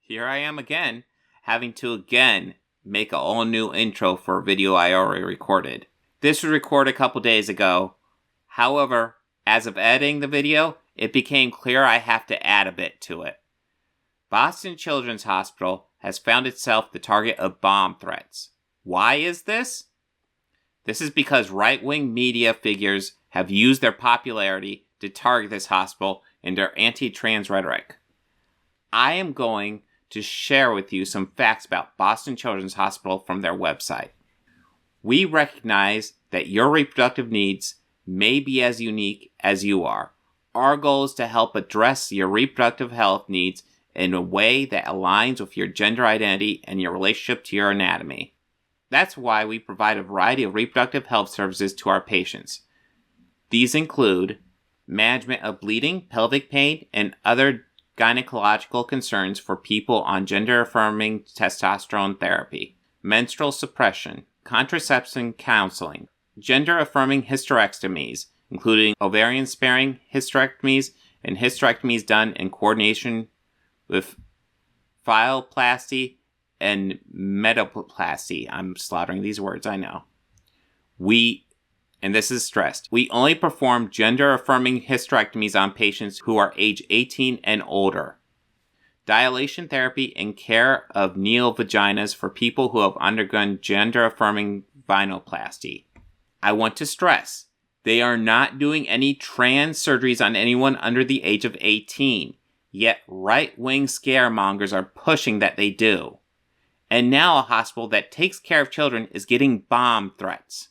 Here I am again, having to make an all new intro for a video I already recorded. This was recorded a couple days ago. However, as of editing the video, it became clear I have to add a bit to it. Boston Children's Hospital has found itself the target of bomb threats. Why is this? This is because right-wing media figures have used their popularity to target this hospital in their anti-trans rhetoric. I am going to share with you some facts about Boston Children's Hospital from their website. We recognize that your reproductive needs may be as unique as you are. Our goal is to help address your reproductive health needs in a way that aligns with your gender identity and your relationship to your anatomy. That's why we provide a variety of reproductive health services to our patients. These include management of bleeding, pelvic pain, and other gynecological concerns for people on gender-affirming testosterone therapy, menstrual suppression, contraception counseling, gender-affirming hysterectomies, including ovarian-sparing hysterectomies and hysterectomies done in coordination with phalloplasty and metaplasty. I'm slaughtering these words, I know. And this is stressed, we only perform gender-affirming hysterectomies on patients who are age 18 and older. Dilation therapy and care of neovaginas for people who have undergone gender-affirming vaginoplasty. I want to stress, they are not doing any trans surgeries on anyone under the age of 18, yet right-wing scaremongers are pushing that they do. And now a hospital that takes care of children is getting bomb threats.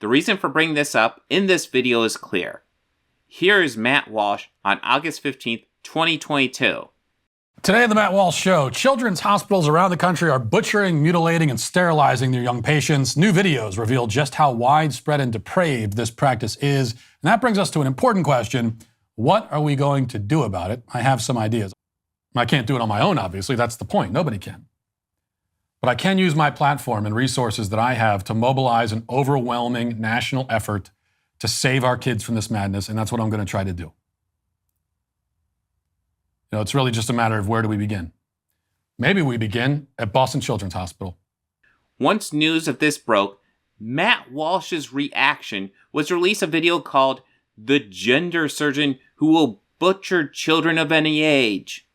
The reason for bringing this up in this video is clear. Here is Matt Walsh on August 15th, 2022. Today on the Matt Walsh Show, children's hospitals around the country are butchering, mutilating, and sterilizing their young patients. New videos reveal just how widespread and depraved this practice is. And that brings us to an important question. What are we going to do about it? I have some ideas. I can't do it on my own, obviously. That's the point. Nobody can. But I can use my platform and resources that I have to mobilize an overwhelming national effort to save our kids from this madness, and that's what I'm going to try to do. It's really just a matter of where do we begin. Maybe we begin at Boston Children's Hospital. Once news of this broke, Matt Walsh's reaction was to release a video called "The Gender Surgeon Who Will Butcher Children of Any Age."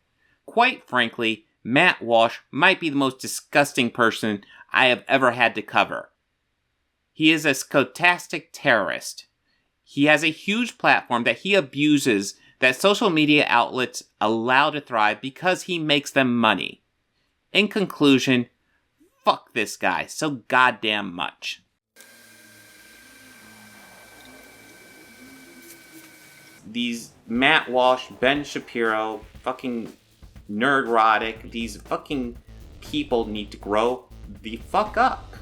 Quite frankly, Matt Walsh might be the most disgusting person I have ever had to cover. He is a scholastic terrorist. He has a huge platform that he abuses that social media outlets allow to thrive because he makes them money. In conclusion, fuck this guy so goddamn much. These Matt Walsh, Ben Shapiro, fucking Nerdrotic, these fucking people need to grow the fuck up.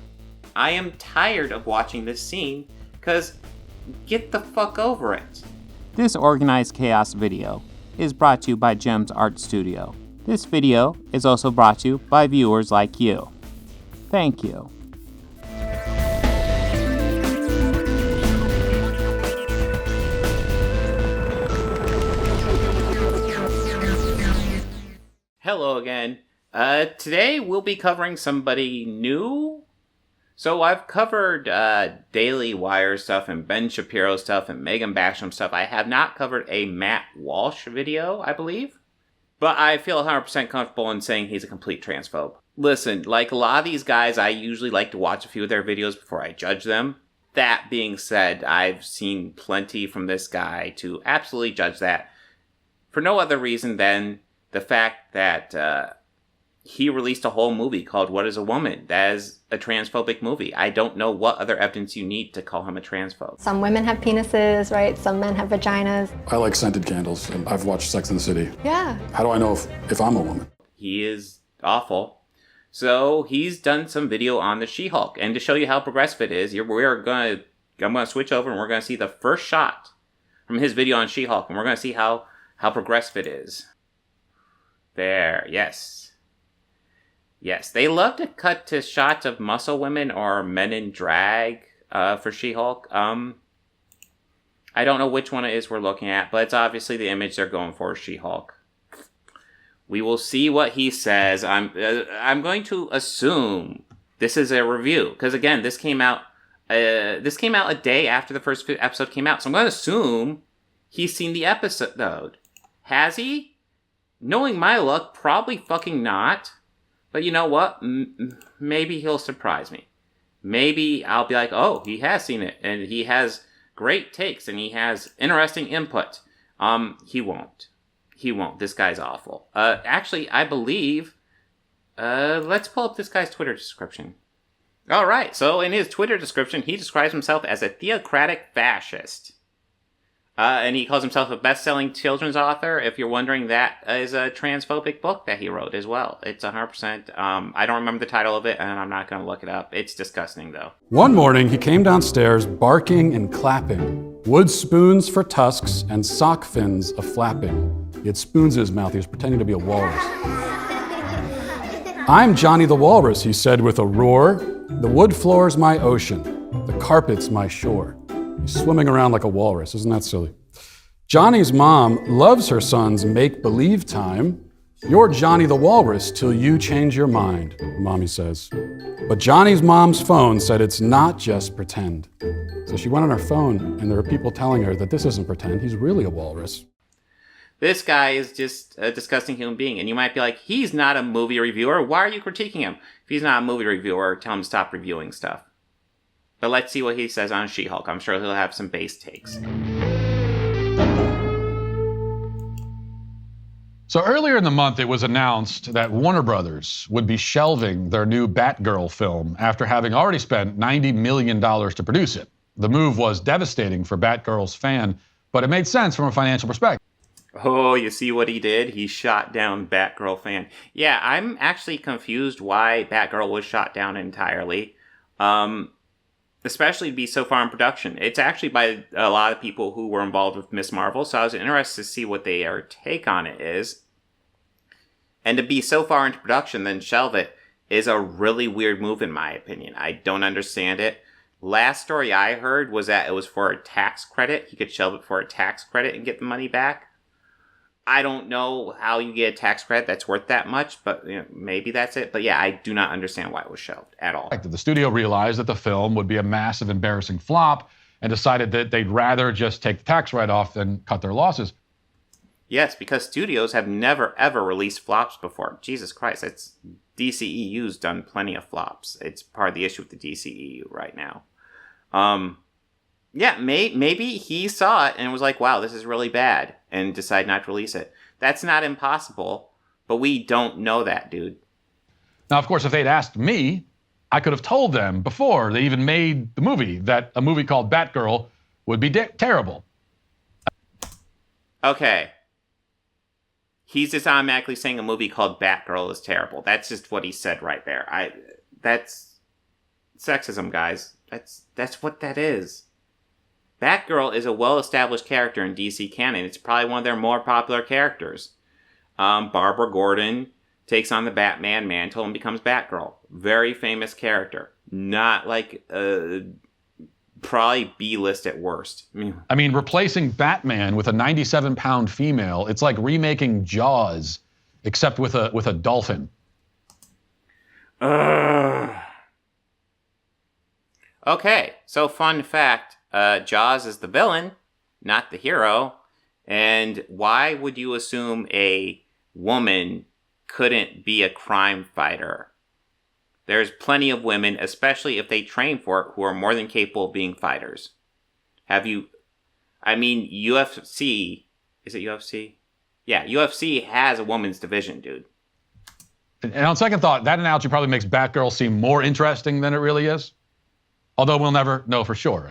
I am tired of watching this scene, cause get the fuck over it. This Organized Chaos video is brought to you by Gems Art Studio. This video is also brought to you by viewers like you. Thank you. Hello again. Today we'll be covering somebody new. So I've covered Daily Wire stuff and Ben Shapiro stuff and Megan Basham stuff. I have not covered a Matt Walsh video, I believe. But I feel 100% comfortable in saying he's a complete transphobe. Listen, like a lot of these guys, I usually like to watch a few of their videos before I judge them. That being said, I've seen plenty from this guy to absolutely judge that. For no other reason than the fact that he released a whole movie called What is a Woman? That is a transphobic movie. I don't know what other evidence you need to call him a transphobe. Some women have penises, right? Some men have vaginas. I like scented candles, and I've watched Sex and the City. Yeah. How do I know if I'm a woman? He is awful. So he's done some video on the She-Hulk. And to show you how progressive it is, I'm going to switch over and we're going to see the first shot from his video on She-Hulk. And we're going to see how progressive it is. There, yes. Yes, they love to cut to shots of muscle women or men in drag for She-Hulk. I don't know which one it is we're looking at, but it's obviously the image they're going for, She-Hulk. We will see what he says. I'm going to assume this is a review because again, this came out a day after the first episode came out. So I'm going to assume he's seen the episode. Has he? Knowing my luck, probably fucking not. But you know what? Maybe he'll surprise me. Maybe I'll be like, oh, he has seen it and he has great takes and he has interesting input. He won't. He won't. This guy's awful. Actually, I believe... let's pull up this guy's Twitter description. All right, so in his Twitter description, he describes himself as a theocratic fascist. And he calls himself a best-selling children's author. If you're wondering, that is a transphobic book that he wrote as well. It's 100%. I don't remember the title of it, and I'm not going to look it up. It's disgusting, though. One morning, he came downstairs barking and clapping, wood spoons for tusks and sock fins a-flapping. He had spoons in his mouth. He was pretending to be a walrus. I'm Johnny the Walrus, he said with a roar. The wood floor's my ocean. The carpet's my shore. He's swimming around like a walrus. Isn't that silly? Johnny's mom loves her son's make-believe time. You're Johnny the Walrus till you change your mind, Mommy says. But Johnny's mom's phone said it's not just pretend. So she went on her phone, and there were people telling her that this isn't pretend. He's really a walrus. This guy is just a disgusting human being. And you might be like, he's not a movie reviewer. Why are you critiquing him? If he's not a movie reviewer, tell him to stop reviewing stuff. But let's see what he says on She-Hulk. I'm sure he'll have some base takes. So earlier in the month, it was announced that Warner Brothers would be shelving their new Batgirl film after having already spent $90 million to produce it. The move was devastating for Batgirl's fan, but it made sense from a financial perspective. Oh, you see what he did? He shot down Batgirl fan. Yeah, I'm actually confused why Batgirl was shot down entirely. Especially to be so far in production. It's actually by a lot of people who were involved with Miss Marvel, so I was interested to see what their take on it is. And to be so far into production, then shelve it, is a really weird move in my opinion. I don't understand it. Last story I heard was that it was for a tax credit. He could shelve it for a tax credit and get the money back. I don't know how you get a tax credit that's worth that much, but maybe that's it. But yeah, I do not understand why it was shelved at all. The studio realized that the film would be a massive, embarrassing flop and decided that they'd rather just take the tax write-off than cut their losses. Yes, because studios have never, ever released flops before. Jesus Christ, it's DCEU's done plenty of flops. It's part of the issue with the DCEU right now. Yeah, maybe he saw it and was like, wow, this is really bad, and decided not to release it. That's not impossible, but we don't know that, dude. Now, of course, if they'd asked me, I could have told them before they even made the movie that a movie called Batgirl would be terrible. Okay. He's just automatically saying a movie called Batgirl is terrible. That's just what he said right there. That's sexism, guys. That's what that is. Batgirl is a well-established character in DC canon. It's probably one of their more popular characters. Barbara Gordon takes on the Batman mantle and becomes Batgirl. Very famous character. Not like, probably B-list at worst. I mean, replacing Batman with a 97-pound female, it's like remaking Jaws, except with a dolphin. Okay, so fun fact. Jaws is the villain, not the hero. And why would you assume a woman couldn't be a crime fighter? There's plenty of women, especially if they train for it, who are more than capable of being fighters. UFC, is it UFC? Yeah, UFC has a women's division, dude. And on second thought, that analogy probably makes Batgirl seem more interesting than it really is. Although we'll never know for sure.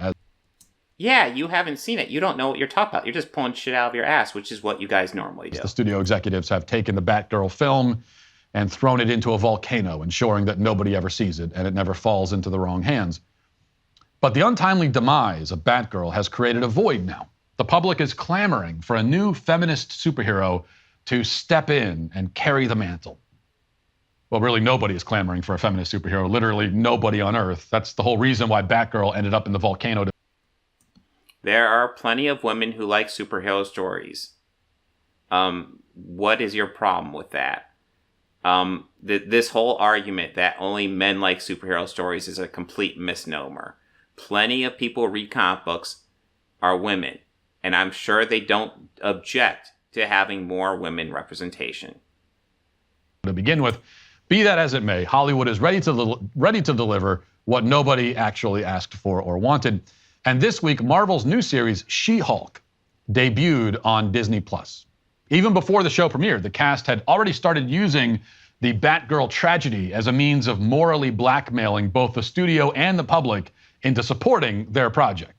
Yeah, you haven't seen it. You don't know what you're talking about. You're just pulling shit out of your ass, which is what you guys normally do. The studio executives have taken the Batgirl film and thrown it into a volcano, ensuring that nobody ever sees it and it never falls into the wrong hands. But the untimely demise of Batgirl has created a void now. The public is clamoring for a new feminist superhero to step in and carry the mantle. Well, really, nobody is clamoring for a feminist superhero. Literally nobody on Earth. That's the whole reason why Batgirl ended up in the volcano. There are plenty of women who like superhero stories. What is your problem with that? This whole argument that only men like superhero stories is a complete misnomer. Plenty of people read comic books are women, and I'm sure they don't object to having more women representation. To begin with, be that as it may, Hollywood is ready to deliver what nobody actually asked for or wanted. And this week, Marvel's new series, She-Hulk, debuted on Disney+. Even before the show premiered, the cast had already started using the Batgirl tragedy as a means of morally blackmailing both the studio and the public into supporting their project.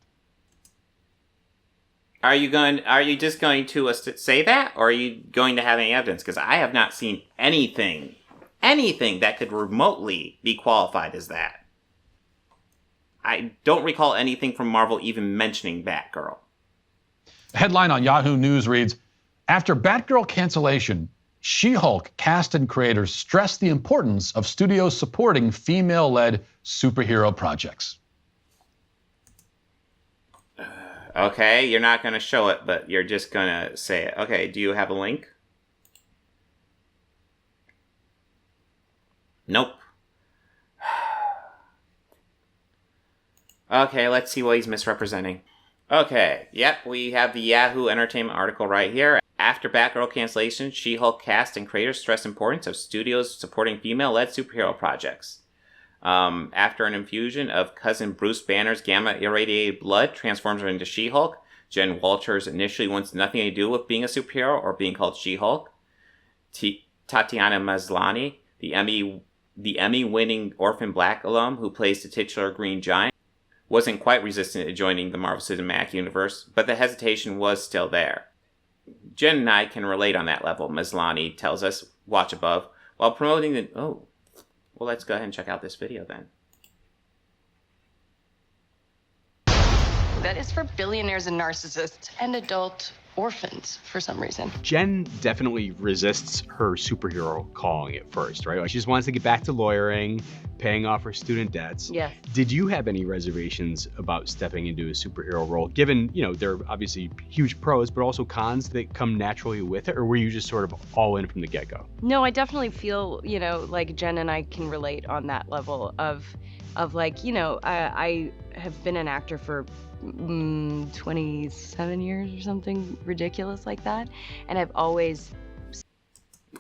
Are you just going to say that, or are you going to have any evidence? Because I have not seen anything that could remotely be qualified as that. I don't recall anything from Marvel even mentioning Batgirl. The headline on Yahoo News reads, after Batgirl cancellation, She-Hulk cast and creators stress the importance of studios supporting female-led superhero projects. Okay, you're not going to show it, but you're just going to say it. Okay, do you have a link? Nope. Okay, let's see what he's misrepresenting. Okay, yep, we have the Yahoo Entertainment article right here. After Batgirl cancellation, She-Hulk cast and creators stress importance of studios supporting female-led superhero projects. After an infusion of cousin Bruce Banner's gamma-irradiated blood transforms her into She-Hulk, Jen Walters initially wants nothing to do with being a superhero or being called She-Hulk. Tatiana Maslany, the Emmy-winning Orphan Black alum who plays the titular Green Giant, wasn't quite resistant to joining the Marvel Cinematic Universe, but the hesitation was still there. Jen and I can relate on that level, Maslany tells us, watch above, while promoting the... Oh, well, let's go ahead and check out this video then. That is for billionaires and narcissists and adult orphans for some reason. Jen definitely resists her superhero calling at first, right? Like she just wants to get back to lawyering, paying off her student debts. Yeah. Did you have any reservations about stepping into a superhero role, given, there are obviously huge pros, but also cons that come naturally with it, or were you just sort of all in from the get-go? No, I definitely feel, like Jen and I can relate on that level of like, I have been an actor for 27 years or something ridiculous like that, and I've always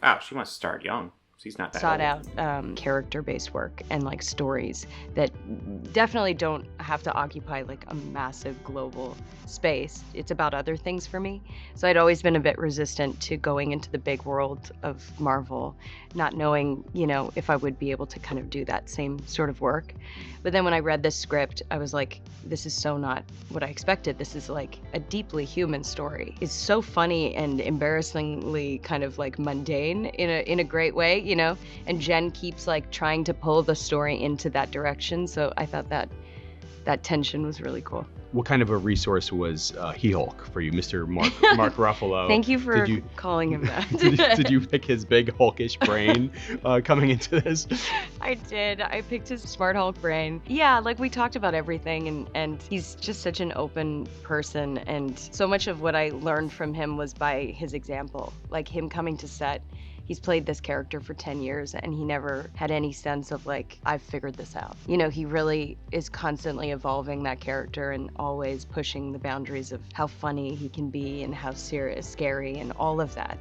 Wow, she must start young. She's not that sought old. out character-based work and like stories that definitely don't have to occupy like a massive global space. It's about other things for me. So I'd always been a bit resistant to going into the big world of Marvel, not knowing, if I would be able to kind of do that same sort of work. But then when I read this script, I was like, this is so not what I expected. This is like a deeply human story. It's so funny and embarrassingly kind of like mundane in a great way, and Jen keeps like trying to pull the story into that direction. So I thought that tension was really cool. What kind of a resource was He-Hulk for you, Mr. Mark Ruffalo? Thank you for calling him that. did you pick his big Hulkish brain coming into this? I did. I picked his smart Hulk brain. Yeah, like we talked about everything, and he's just such an open person, and so much of what I learned from him was by his example, like him coming to set. He's played this character for 10 years and he never had any sense of like, I've figured this out. He really is constantly evolving that character and always pushing the boundaries of how funny he can be and how serious, scary, and all of that.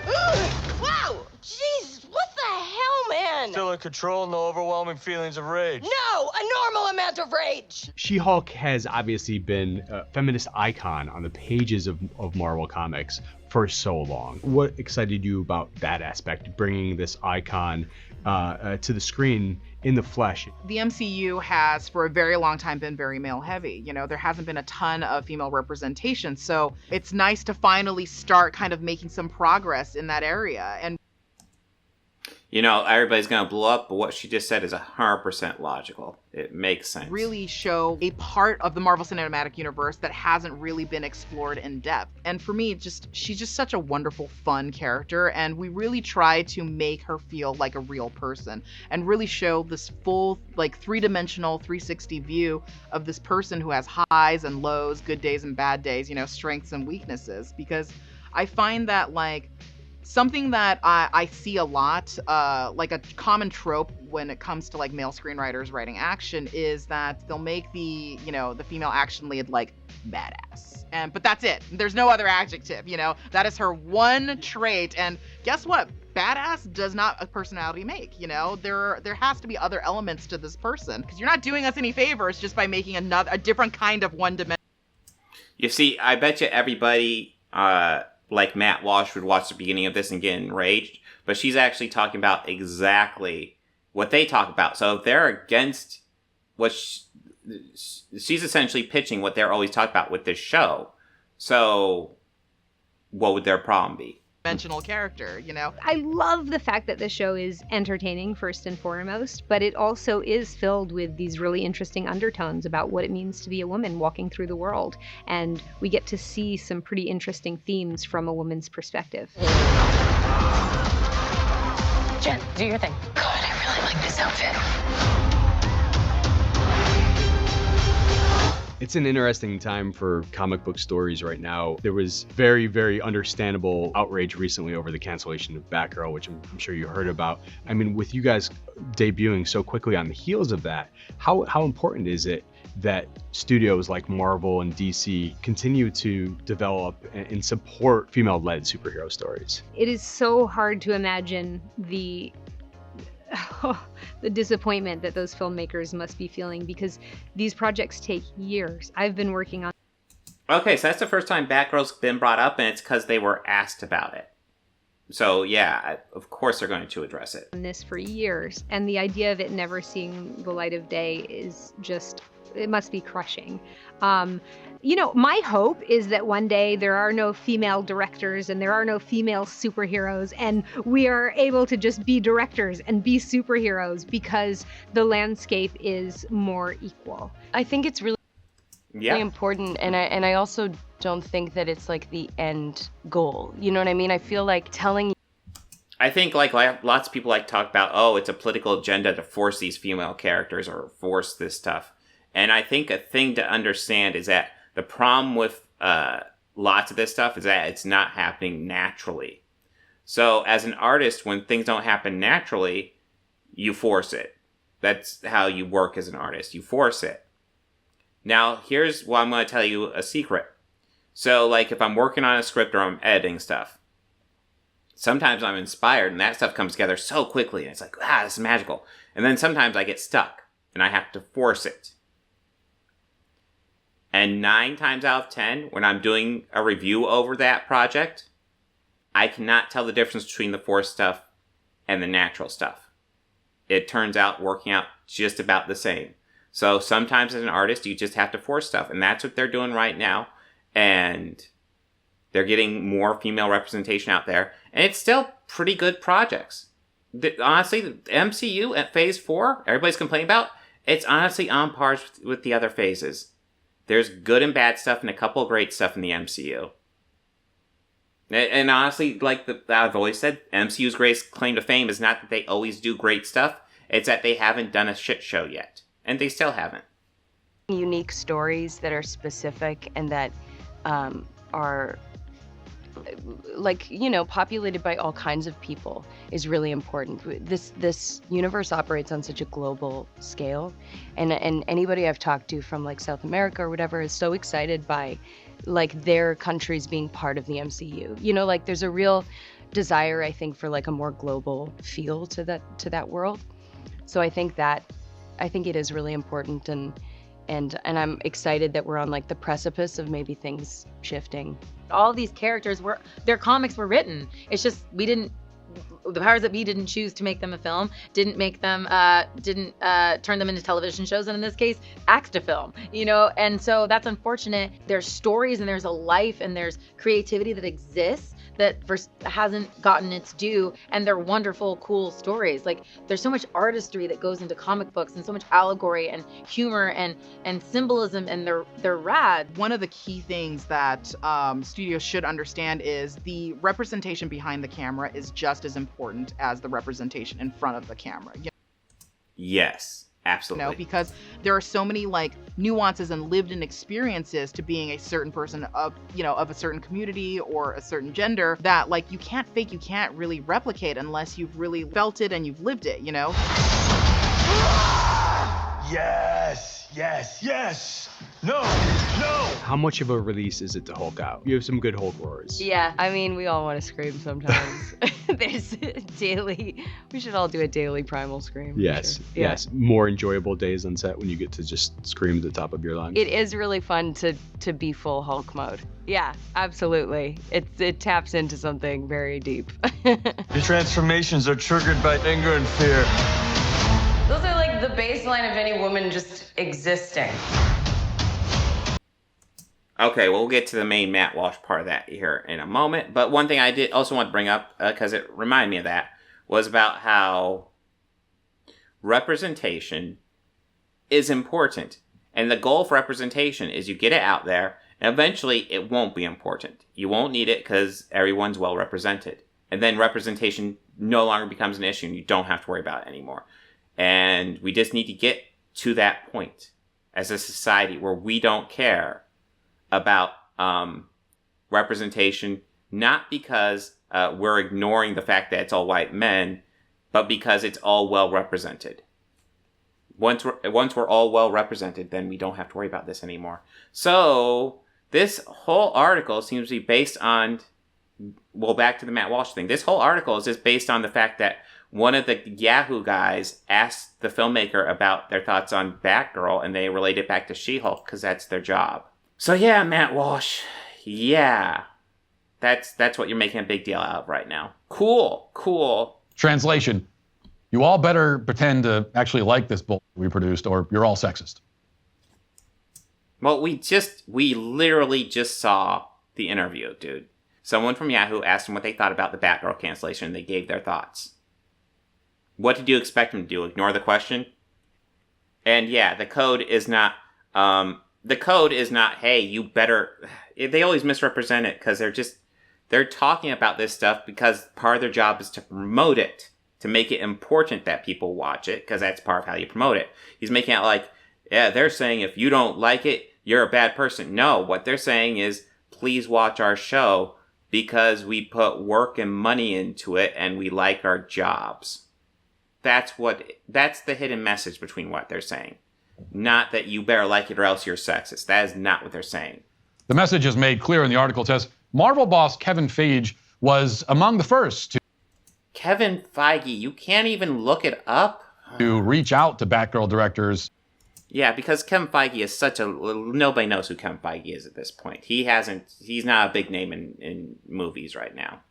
Wow! Jeez, what the hell, man? Still in control, no overwhelming feelings of rage. No, a normal amount of rage! She-Hulk has obviously been a feminist icon on the pages of Marvel Comics for so long. What excited you about that aspect, bringing this icon to the screen in the flesh? The MCU has for a very long time been very male heavy. There hasn't been a ton of female representation. So it's nice to finally start kind of making some progress in that area. And everybody's going to blow up, but what she just said is 100% logical. It makes sense. Really show a part of the Marvel Cinematic Universe that hasn't really been explored in depth. And for me, she's just such a wonderful, fun character, and we really try to make her feel like a real person and really show this full, like, three-dimensional, 360 view of this person who has highs and lows, good days and bad days, strengths and weaknesses. Because I find that like something that I see a lot, like a common trope when it comes to like male screenwriters writing action is that they'll make the female action lead like badass. But that's it. There's no other adjective, that is her one trait. And guess what? Badass does not a personality make, there has to be other elements to this person, because you're not doing us any favors just by making a different kind of one dimension. You see, I bet you everybody, like Matt Walsh would watch the beginning of this and get enraged, but she's actually talking about exactly what they talk about. So if they're against what she's essentially pitching what they're always talking about with this show. So what would their problem be? Dimensional character, I love the fact that the show is entertaining first and foremost, but it also is filled with these really interesting undertones about what it means to be a woman walking through the world. And we get to see some pretty interesting themes from a woman's perspective. Jen, do your thing. God, I really like this outfit. It's an interesting time for comic book stories right now. There was very, very understandable outrage recently over the cancellation of Batgirl, which I'm sure you heard about. I mean, with you guys debuting so quickly on the heels of that, how important is it that studios like Marvel and DC continue to develop and support female-led superhero stories? It is so hard to imagine the disappointment that those filmmakers must be feeling, because these projects take years. I've been working on... Okay, so that's the first time Batgirl's been brought up, and it's because they were asked about it. So yeah, of course they're going to address it. ...this for years, and the idea of it never seeing the light of day is just... it must be crushing. My hope is that one day there are no female directors and there are no female superheroes, and we are able to just be directors and be superheroes because the landscape is more equal. I think it's really important, and I also don't think that it's like the end goal. You know what I mean? I feel like I think like lots of people like to talk about, oh, it's a political agenda to force these female characters or force this stuff. And I think a thing to understand is that the problem with lots of this stuff is that it's not happening naturally. So as an artist, when things don't happen naturally, you force it. That's how you work as an artist. You force it. Now, here's what I'm going to tell you a secret. So like if I'm working on a script or I'm editing stuff, sometimes I'm inspired and that stuff comes together so quickly and it's like, this is magical. And then sometimes I get stuck and I have to force it. And 9 times out of 10, when I'm doing a review over that project, I cannot tell the difference between the forced stuff and the natural stuff. It turns out working out just about the same. So sometimes as an artist, you just have to force stuff. And that's what they're doing right now. And they're getting more female representation out there. And it's still pretty good projects. Honestly, the MCU at Phase 4, everybody's complaining about, it's honestly on par with the other phases. There's good and bad stuff and a couple of great stuff in the MCU. And honestly, like I've always said, MCU's greatest claim to fame is not that they always do great stuff. It's that they haven't done a shit show yet. And they still haven't. Unique stories that are specific and that are populated by all kinds of people is really important. This universe operates on such a global scale, and anybody I've talked to from like South America or whatever is so excited by like their countries being part of the MCU. Like there's a real desire, I think, for like a more global feel to that world. So I think it is really important, and I'm excited that we're on like the precipice of maybe things shifting. All these characters their comics were written. It's just the powers that be didn't choose to make them a film, didn't turn them into television shows, and in this case, axe to film, and so that's unfortunate. There's stories and there's a life and there's creativity that exists that hasn't gotten its due, and they're wonderful, cool stories. Like there's so much artistry that goes into comic books and so much allegory and humor and symbolism, and they're rad. One of the key things that studios should understand is the representation behind the camera is just as important as the representation in front of the camera. Yes. Absolutely. Because there are so many like nuances and lived-in experiences to being a certain person of a certain community or a certain gender that like you can't really replicate unless you've really felt it and you've lived it, Yes. No. How much of a release is it to Hulk out? You have some good Hulk roars. Yeah, I mean, we all want to scream sometimes. There's daily. We should all do a daily primal scream. Yes, Sure. yes. More enjoyable days on set when you get to just scream at the top of your lungs. It is really fun to be full Hulk mode. Yeah, absolutely. It taps into something very deep. Your transformations are triggered by anger and fear. Those are like the baseline of any woman just existing. Okay, well, we'll get to the main Matt Walsh part of that here in a moment. But one thing I did also want to bring up, because it reminded me of that, was about how representation is important. And the goal for representation is you get it out there, and eventually it won't be important. You won't need it because everyone's well represented. And then representation no longer becomes an issue, and you don't have to worry about it anymore. And we just need to get to that point as a society where we don't care about representation, not because we're ignoring the fact that it's all white men, but because it's all well represented. Once we're all well represented, then we don't have to worry about this anymore. So this whole article seems to be based on, well, back to the Matt Walsh thing. This whole article is just based on the fact that one of the Yahoo guys asked the filmmaker about their thoughts on Batgirl, and they relate it back to She-Hulk because that's their job. So yeah, Matt Walsh, yeah, that's what you're making a big deal out of right now. Cool. Translation: you all better pretend to actually like this bull we produced, or you're all sexist. Well, we literally just saw the interview, dude. Someone from Yahoo asked them what they thought about the Batgirl cancellation, and they gave their thoughts. What did you expect them to do? Ignore the question? And yeah, the code is not, hey, you better, they always misrepresent it because they're talking about this stuff because part of their job is to promote it, to make it important that people watch it, because that's part of how you promote it. He's making it like, yeah, they're saying if you don't like it, you're a bad person. No, what they're saying is, please watch our show because we put work and money into it and we like our jobs. That's the hidden message between what they're saying. Not that you better like it or else you're sexist. That is not what they're saying. The message is made clear in the article. It says, Marvel boss Kevin Feige was among the first Kevin Feige, you can't even look it up? to reach out to Batgirl directors. Yeah, because Kevin Feige is nobody knows who Kevin Feige is at this point. He's not a big name in movies right now.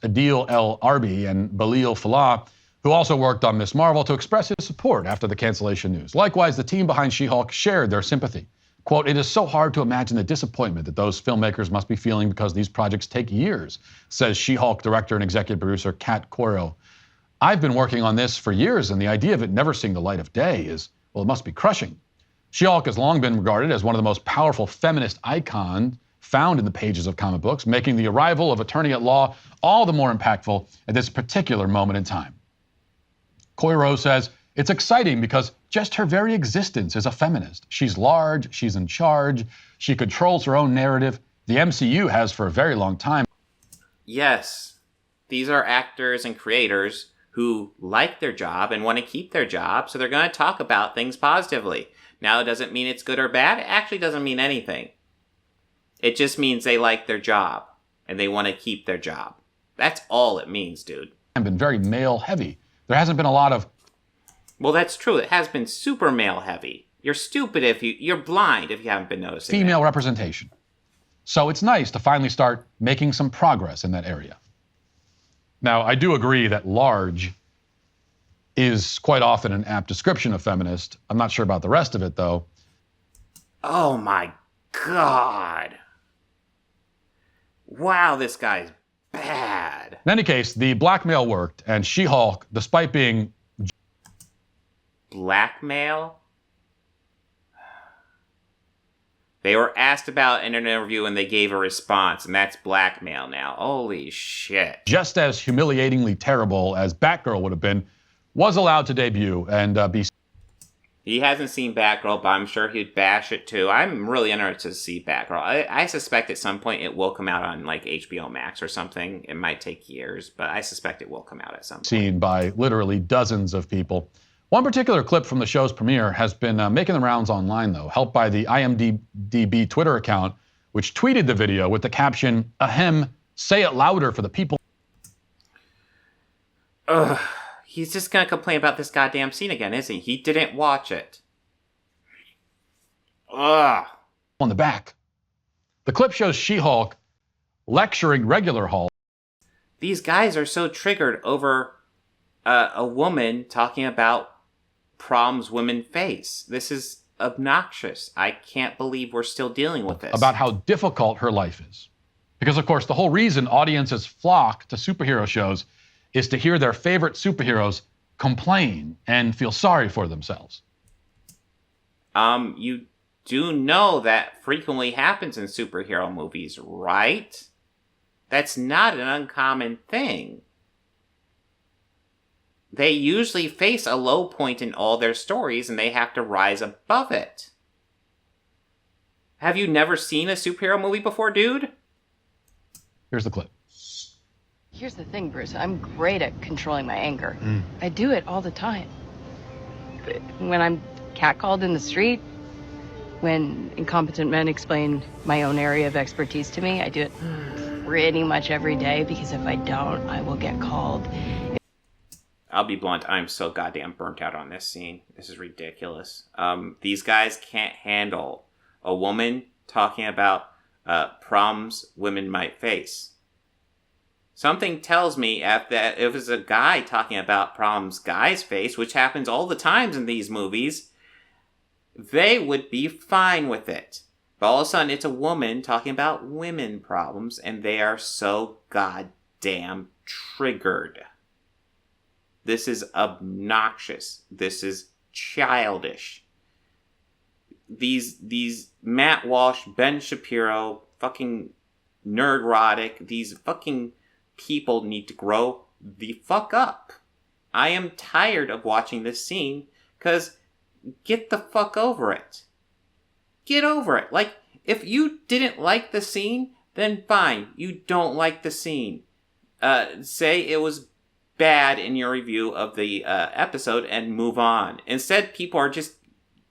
Adil El Arbi and Balil Falah, who also worked on Ms. Marvel, to express his support after the cancellation news. Likewise, the team behind She-Hulk shared their sympathy. Quote, "It is so hard to imagine the disappointment that those filmmakers must be feeling because these projects take years," says She-Hulk director and executive producer Kat Coiro. "I've been working on this for years, and the idea of it never seeing the light of day is, well, it must be crushing." She-Hulk has long been regarded as one of the most powerful feminist icons found in the pages of comic books, making the arrival of Attorney at Law all the more impactful at this particular moment in time. Coiro says, "It's exciting because just her very existence is a feminist. She's large, she's in charge, she controls her own narrative. The MCU has for a very long time." Yes, these are actors and creators who like their job and want to keep their job, so they're going to talk about things positively. Now, it doesn't mean it's good or bad. It actually doesn't mean anything. It just means they like their job and they want to keep their job. That's all it means, dude. Been very male heavy. There hasn't been a lot of Well, that's true. It has been super male heavy. You're stupid you're blind if you haven't been noticing female that. representation. So it's nice to finally start making some progress in that area. Now, I do agree that large is quite often an apt description of feminist. I'm not sure about the rest of it, though. Oh my God. Wow, this guy's bad. In any case, the blackmail worked, and She-Hulk, despite being Blackmail? They were asked about in an interview and they gave a response, and that's blackmail now. Holy shit. just as humiliatingly terrible as Batgirl would have been, was allowed to debut and be. He hasn't seen Batgirl, but I'm sure he'd bash it too. I'm really interested to see Batgirl. I suspect at some point it will come out on like HBO Max or something. It might take years, but I suspect it will come out at some point. Seen by literally dozens of people. One particular clip from the show's premiere has been making the rounds online, though, helped by the IMDb Twitter account, which tweeted the video with the caption, "Ahem, say it louder for the people." Ugh. He's just gonna complain about this goddamn scene again, isn't he? He didn't watch it. Ugh. On the back. The clip shows She-Hulk lecturing regular Hulk. These guys are so triggered over a woman talking about problems women face. This is obnoxious. I can't believe we're still dealing with this. About how difficult her life is. Because, of course, the whole reason audiences flock to superhero shows is to hear their favorite superheroes complain and feel sorry for themselves. You do know that frequently happens in superhero movies, right? That's not an uncommon thing. They usually face a low point in all their stories and they have to rise above it. Have you never seen a superhero movie before, dude? Here's the clip. Here's the thing, Bruce. I'm great at controlling my anger. I do it all the time. But when I'm catcalled in the street, when incompetent men explain my own area of expertise to me, I do it pretty much every day, because if I don't, I will get called. I'll be blunt, I'm so goddamn burnt out on this scene. This is ridiculous. These guys can't handle a woman talking about problems women might face. Something tells me that if it's a guy talking about problems guys face, which happens all the times in these movies, they would be fine with it. But all of a sudden, it's a woman talking about women problems, and they are so goddamn triggered. This is obnoxious. This is childish. These Matt Walsh, Ben Shapiro, fucking nerdrotic, these fucking people need to grow the fuck up. I am tired of watching this scene, because get the fuck over it. Get over it. Like, if you didn't like the scene, then fine. You don't like the scene. Say it was bad in your review of the episode and move on. Instead, people are just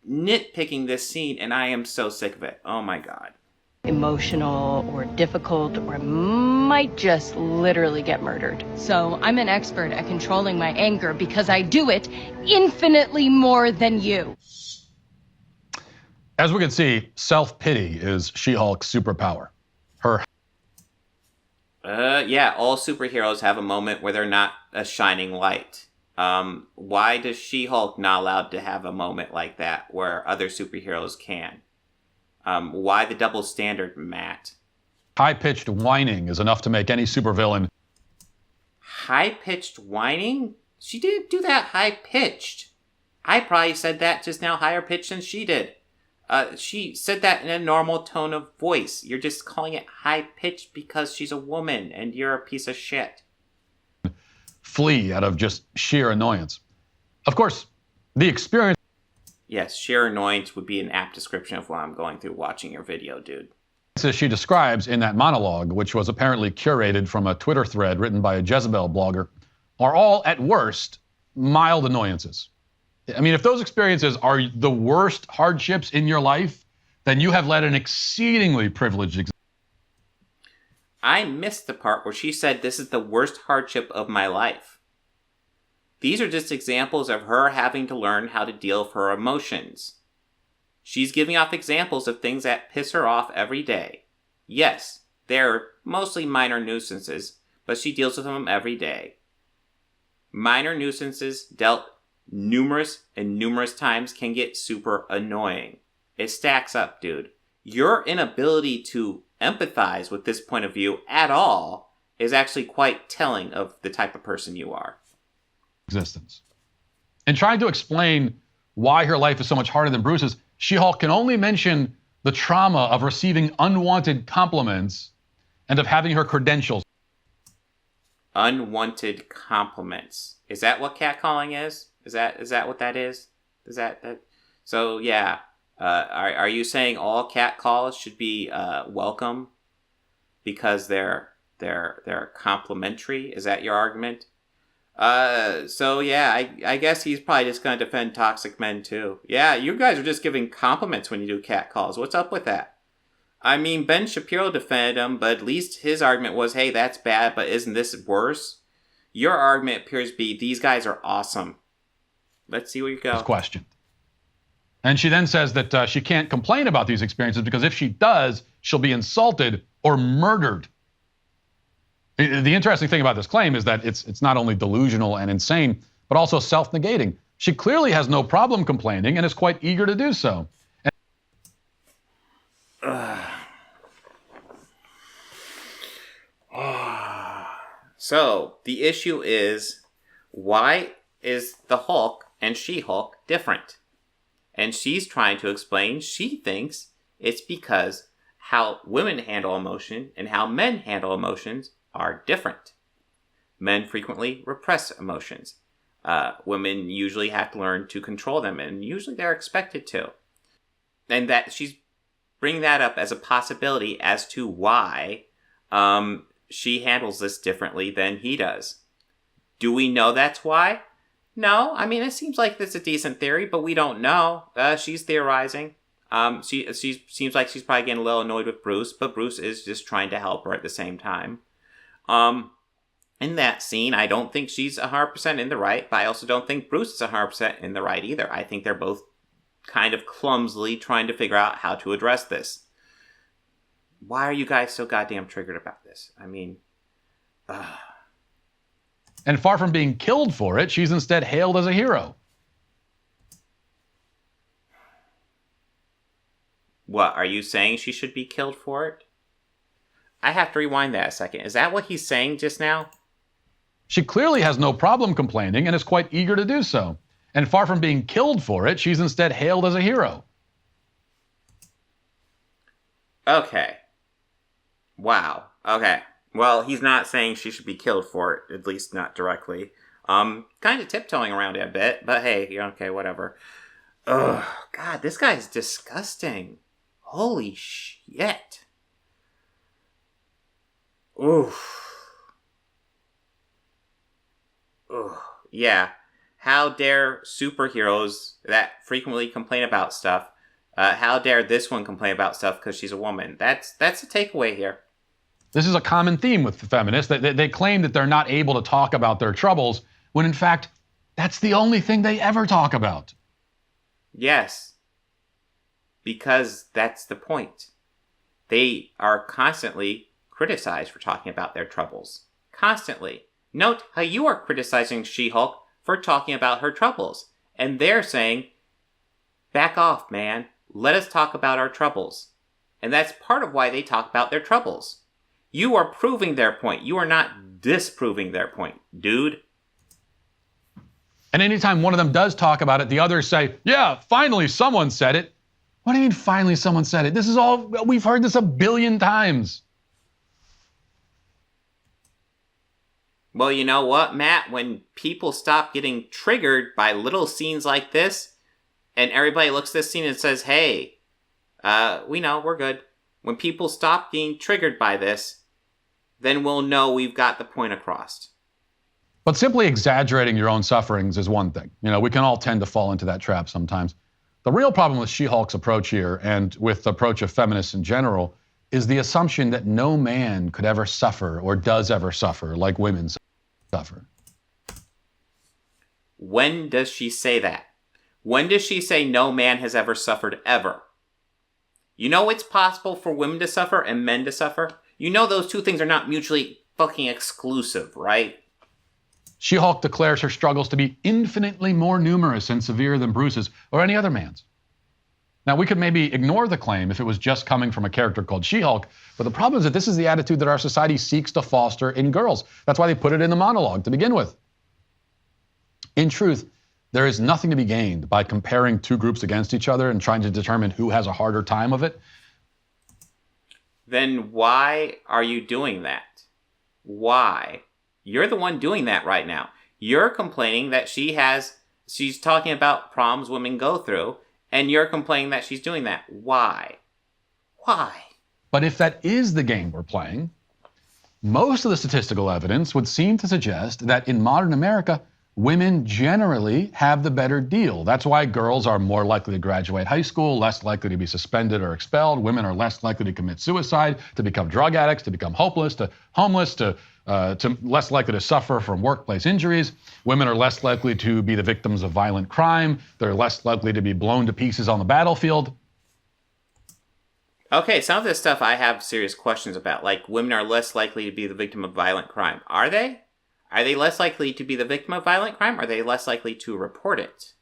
nitpicking this scene, and I am so sick of it. Oh my god. Emotional or difficult, or might just literally get murdered. So I'm an expert at controlling my anger because I do it infinitely more than you. As we can see, self-pity is She-Hulk's superpower. Yeah, all superheroes have a moment where they're not a shining light. Why does She-Hulk not allowed to have a moment like that where other superheroes can? Why the double standard, Matt? High-pitched whining is enough to make any supervillain. High-pitched whining? She didn't do that high-pitched. I probably said that just now higher-pitched than she did. She said that in a normal tone of voice. You're just calling it high-pitched because she's a woman and you're a piece of shit. Flee out of just sheer annoyance. Of course, the experience... Yes, sheer annoyance would be an apt description of what I'm going through watching your video, dude. As she describes in that monologue, which was apparently curated from a Twitter thread written by a Jezebel blogger, are all, at worst, mild annoyances. I mean, if those experiences are the worst hardships in your life, then you have led an exceedingly privileged existence. I missed the part where she said this is the worst hardship of my life. These are just examples of her having to learn how to deal with her emotions. She's giving off examples of things that piss her off every day. Yes, they're mostly minor nuisances, but she deals with them every day. Minor nuisances dealt numerous times can get super annoying. It stacks up, dude. Your inability to empathize with this point of view at all is actually quite telling of the type of person you are. Existence. And trying to explain why her life is so much harder than Bruce's, She-Hulk can only mention the trauma of receiving unwanted compliments and of having her credentials. Unwanted compliments. Is that what catcalling is? Is that what that is? Is that So yeah, are you saying all cat calls should be welcome because they're complimentary? Is that your argument? So yeah, I guess he's probably just gonna defend toxic men too. Yeah, you guys are just giving compliments when you do cat calls. What's up with that? I mean, Ben Shapiro defended him, but at least his argument was, hey, that's bad, but isn't this worse? Your argument appears to be, these guys are awesome. Let's see where you go. Question. And she then says that she can't complain about these experiences because if she does, she'll be insulted or murdered. The interesting thing about this claim is that it's not only delusional and insane, but also self-negating. She clearly has no problem complaining and is quite eager to do so. So, the issue is, why is the Hulk and She-Hulk different? And she's trying to explain, she thinks it's because how women handle emotion and how men handle emotions are different. Men frequently repress emotions. Women usually have to learn to control them, and usually they're expected to. And that she's bringing that up as a possibility as to why she handles this differently than he does. Do we know that's why? No, I mean, it seems like it's a decent theory, but we don't know. She's theorizing. She seems like she's probably getting a little annoyed with Bruce, but Bruce is just trying to help her at the same time. In that scene, I don't think she's 100% in the right, but I also don't think Bruce is 100% in the right either. I think they're both kind of clumsily trying to figure out how to address this. Why are you guys so goddamn triggered about this? I mean, And far from being killed for it, she's instead hailed as a hero. What, are you saying she should be killed for it? I have to rewind that a second. Is that what he's saying just now? She clearly has no problem complaining and is quite eager to do so. And far from being killed for it, she's instead hailed as a hero. Okay. Wow. Okay. Well, he's not saying she should be killed for it, at least not directly. Kind of tiptoeing around it a bit, but hey, okay, whatever. Ugh, God, this guy's disgusting. Holy shit. Oof. Ugh. Yeah. How dare superheroes that frequently complain about stuff, how dare this one complain about stuff because she's a woman? That's the takeaway here. This is a common theme with the feminists. They claim that they're not able to talk about their troubles, when in fact, that's the only thing they ever talk about. Yes. Because that's the point. They are constantly criticized for talking about their troubles. Constantly. Note how you are criticizing She-Hulk for talking about her troubles. And they're saying, back off, man. Let us talk about our troubles. And that's part of why they talk about their troubles. You are proving their point. You are not disproving their point, dude. And anytime one of them does talk about it, the others say, yeah, finally someone said it. What do you mean finally someone said it? This is all, we've heard this 1 billion times. Well, you know what, Matt? When people stop getting triggered by little scenes like this, and everybody looks at this scene and says, hey, we know, we're good. When people stop being triggered by this, then we'll know we've got the point across. But simply exaggerating your own sufferings is one thing. You know, we can all tend to fall into that trap sometimes. The real problem with She-Hulk's approach here, and with the approach of feminists in general, is the assumption that no man could ever suffer or does ever suffer like women suffer. When does she say that? When does she say no man has ever suffered ever? You know it's possible for women to suffer and men to suffer? You know those two things are not mutually fucking exclusive, right? She-Hulk declares her struggles to be infinitely more numerous and severe than Bruce's or any other man's. Now, we could maybe ignore the claim if it was just coming from a character called She-Hulk, but the problem is that this is the attitude that our society seeks to foster in girls. That's why they put it in the monologue to begin with. In truth, there is nothing to be gained by comparing two groups against each other and trying to determine who has a harder time of it. Then why are you doing that? Why? You're the one doing that right now. You're complaining that she's talking about problems women go through, And you're complaining that she's doing that. Why? Why? But if that is the game we're playing, most of the statistical evidence would seem to suggest that in modern America, women generally have the better deal. That's why girls are more likely to graduate high school, less likely to be suspended or expelled. Women are less likely to commit suicide, to become drug addicts, to become hopeless, to homeless, to less likely to suffer from workplace injuries. Women are less likely to be the victims of violent crime. They're less likely to be blown to pieces on the battlefield. Okay, some of this stuff I have serious questions about. Like, women are less likely to be the victim of violent crime. Are they? Are they less likely to be the victim of violent crime? Or are they less likely to report it?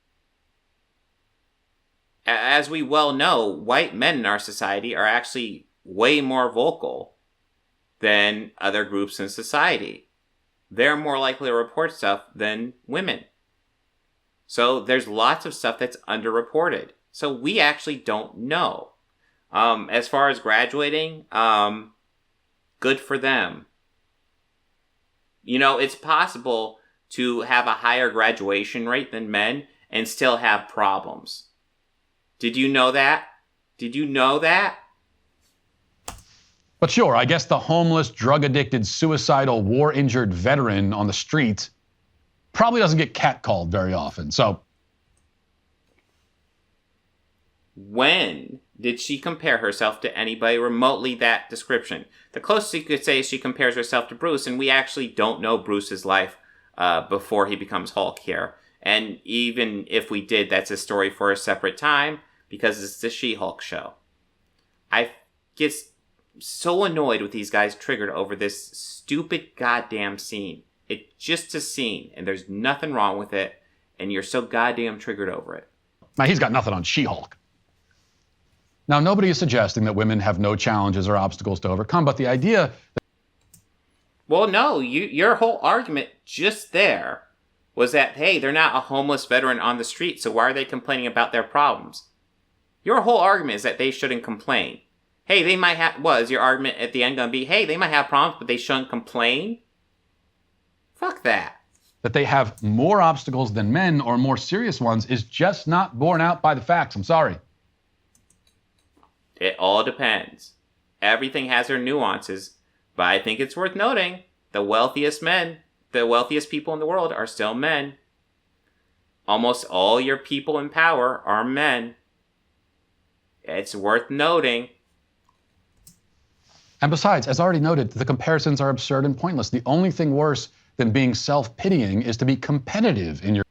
As we well know, white men in our society are actually way more vocal than other groups in society. They're more likely to report stuff than women. So there's lots of stuff that's underreported. So we actually don't know. As far as graduating, good for them. You know, it's possible to have a higher graduation rate than men and still have problems. Did you know that? Did you know that? But sure, I guess the homeless, drug-addicted, suicidal, war-injured veteran on the street probably doesn't get catcalled very often, so... When did she compare herself to anybody remotely that description? The closest you could say is she compares herself to Bruce, and we actually don't know Bruce's life before he becomes Hulk here. And even if we did, that's a story for a separate time, because it's the She-Hulk show. I get so annoyed with these guys triggered over this stupid goddamn scene. It's just a scene, and there's nothing wrong with it, and you're so goddamn triggered over it. Now, he's got nothing on She-Hulk. Now, nobody is suggesting that women have no challenges or obstacles to overcome, but the idea... Well, no, your whole argument just there was that, hey, they're not a homeless veteran on the street, so why are they complaining about their problems? Your whole argument is that they shouldn't complain. Hey, they might have... Was your argument at the end going to be, hey, they might have problems, but they shouldn't complain? Fuck that. That they have more obstacles than men or more serious ones is just not borne out by the facts. I'm sorry. It all depends. Everything has their nuances, but I think it's worth noting the wealthiest people in the world are still men. Almost all your people in power are men. It's worth noting. And besides, as already noted, the comparisons are absurd and pointless. The only thing worse than being self-pitying is to be competitive in your...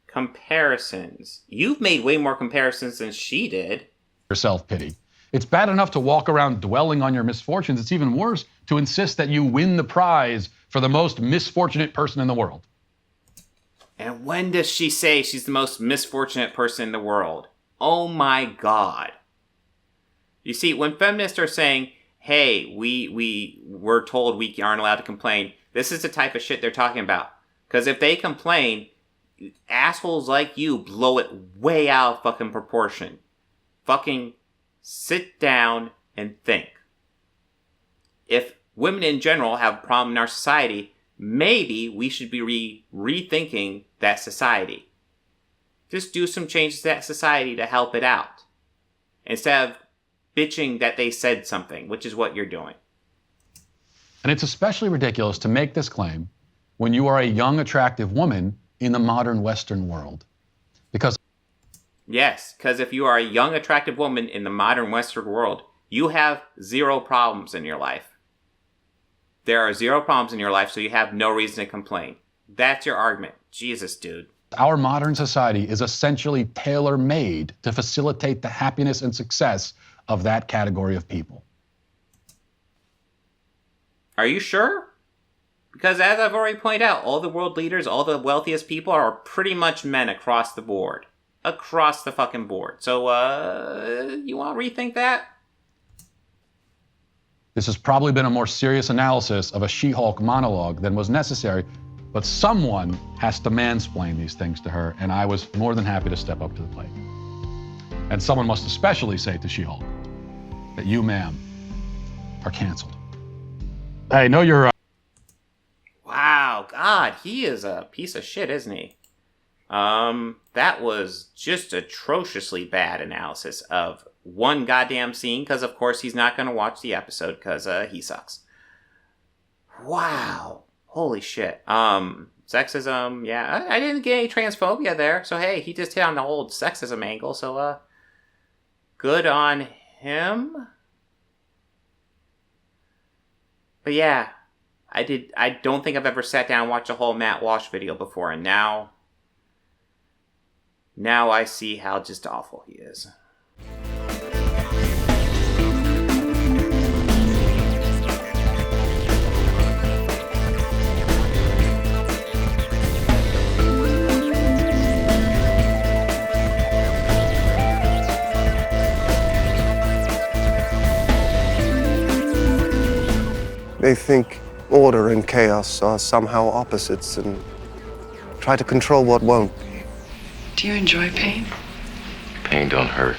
Comparisons. You've made way more comparisons than she did. Self-pity. It's bad enough to walk around dwelling on your misfortunes. It's even worse to insist that you win the prize for the most misfortunate person in the world. And when does she say she's the most misfortunate person in the world? Oh my God. You see, when feminists are saying, hey, we're told we aren't allowed to complain, this is the type of shit they're talking about. Because if they complain, assholes like you blow it way out of fucking proportion. Fucking sit down and think. If women in general have a problem in our society, maybe we should be rethinking that society. Just do some changes to that society to help it out. Instead of bitching that they said something, which is what you're doing. And it's especially ridiculous to make this claim when you are a young, attractive woman in the modern Western world. Because yes, because if you are a young, attractive woman in the modern Western world, you have zero problems in your life. There are zero problems in your life, so you have no reason to complain. That's your argument. Jesus, dude. Our modern society is essentially tailor-made to facilitate the happiness and success of that category of people. Are you sure? Because as I've already pointed out, all the world leaders, all the wealthiest people are pretty much men across the board. Across the fucking board. So, you want to rethink that? This has probably been a more serious analysis of a She-Hulk monologue than was necessary, but someone has to mansplain these things to her, and I was more than happy to step up to the plate. And someone must especially say to She-Hulk that you, ma'am, are canceled. Hey, know you're... Wow, God, he is a piece of shit, isn't he? That was just atrociously bad analysis of one goddamn scene, because of course he's not going to watch the episode because he sucks. Wow. Holy shit. Sexism, yeah. I didn't get any transphobia there, so hey, he just hit on the old sexism angle, so good on him. But yeah, I don't think I've ever sat down and watched a whole Matt Walsh video before, and now I see how just awful he is. They think order and chaos are somehow opposites and try to control what won't be. Do you enjoy pain? Pain don't hurt.